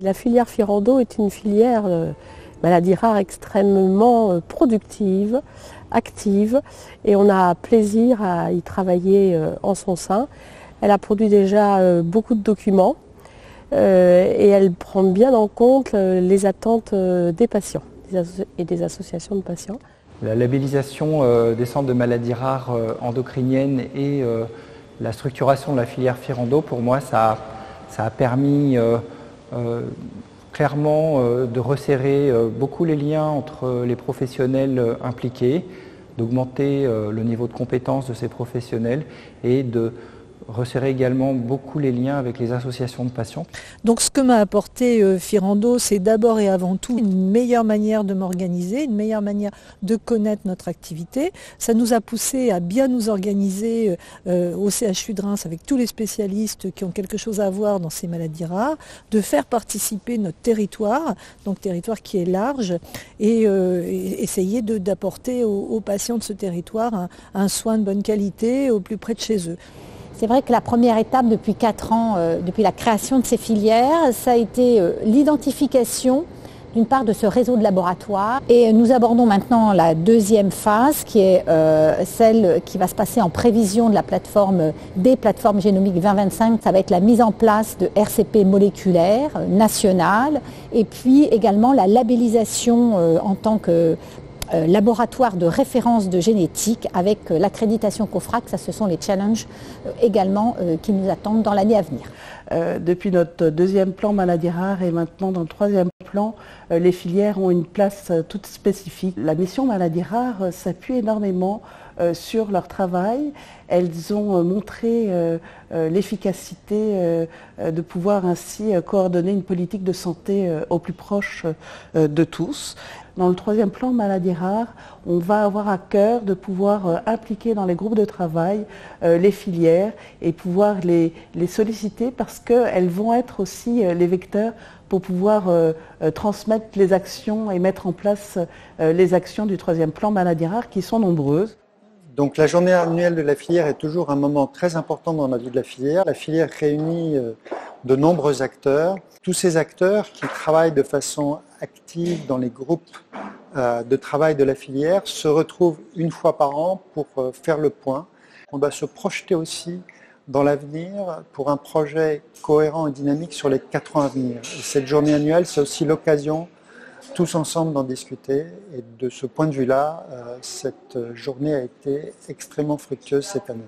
La filière Firando est une filière maladie rare extrêmement productive, active, et on a plaisir à y travailler en son sein. Elle a produit déjà beaucoup de documents et elle prend bien en compte les attentes des patients et des associations de patients. La labellisation des centres de maladies rares endocriniennes et la structuration de la filière Firando, pour moi, ça a permis clairement de resserrer beaucoup les liens entre les professionnels impliqués, d'augmenter le niveau de compétence de ces professionnels et de resserrer également beaucoup les liens avec les associations de patients. Donc ce que m'a apporté Firando, c'est d'abord et avant tout une meilleure manière de m'organiser, une meilleure manière de connaître notre activité. Ça nous a poussé à bien nous organiser au CHU de Reims avec tous les spécialistes qui ont quelque chose à voir dans ces maladies rares, de faire participer notre territoire, donc territoire qui est large, et essayer d'apporter aux patients de ce territoire un soin de bonne qualité au plus près de chez eux. C'est vrai que la première étape depuis 4 ans, depuis la création de ces filières, ça a été l'identification d'une part de ce réseau de laboratoires. Et nous abordons maintenant la deuxième phase qui est celle qui va se passer en prévision de la plateforme des plateformes génomiques 2025. Ça va être la mise en place de RCP moléculaires nationales et puis également la labellisation en tant que laboratoire de référence de génétique avec l'accréditation COFRAC. Ça, ce sont les challenges également qui nous attendent dans l'année à venir. Depuis notre deuxième plan maladie rare et maintenant dans le troisième plan, les filières ont une place toute spécifique. La mission maladie rare s'appuie énormément sur leur travail. Elles ont montré l'efficacité de pouvoir ainsi coordonner une politique de santé au plus proche de tous. Dans le troisième plan maladie rare, on va avoir à cœur de pouvoir impliquer dans les groupes de travail les filières et pouvoir les solliciter parce qu'elles vont être aussi les vecteurs pour pouvoir transmettre les actions et mettre en place les actions du troisième plan maladie rare qui sont nombreuses. Donc la journée annuelle de la filière est toujours un moment très important dans la vie de la filière. La filière réunit de nombreux acteurs. Tous ces acteurs qui travaillent de façon active dans les groupes de travail de la filière se retrouvent une fois par an pour faire le point. On doit se projeter aussi dans l'avenir pour un projet cohérent et dynamique sur les 4 ans à venir. Et cette journée annuelle, c'est aussi l'occasion tous ensemble d'en discuter. Et de ce point de vue-là, cette journée a été extrêmement fructueuse cette année.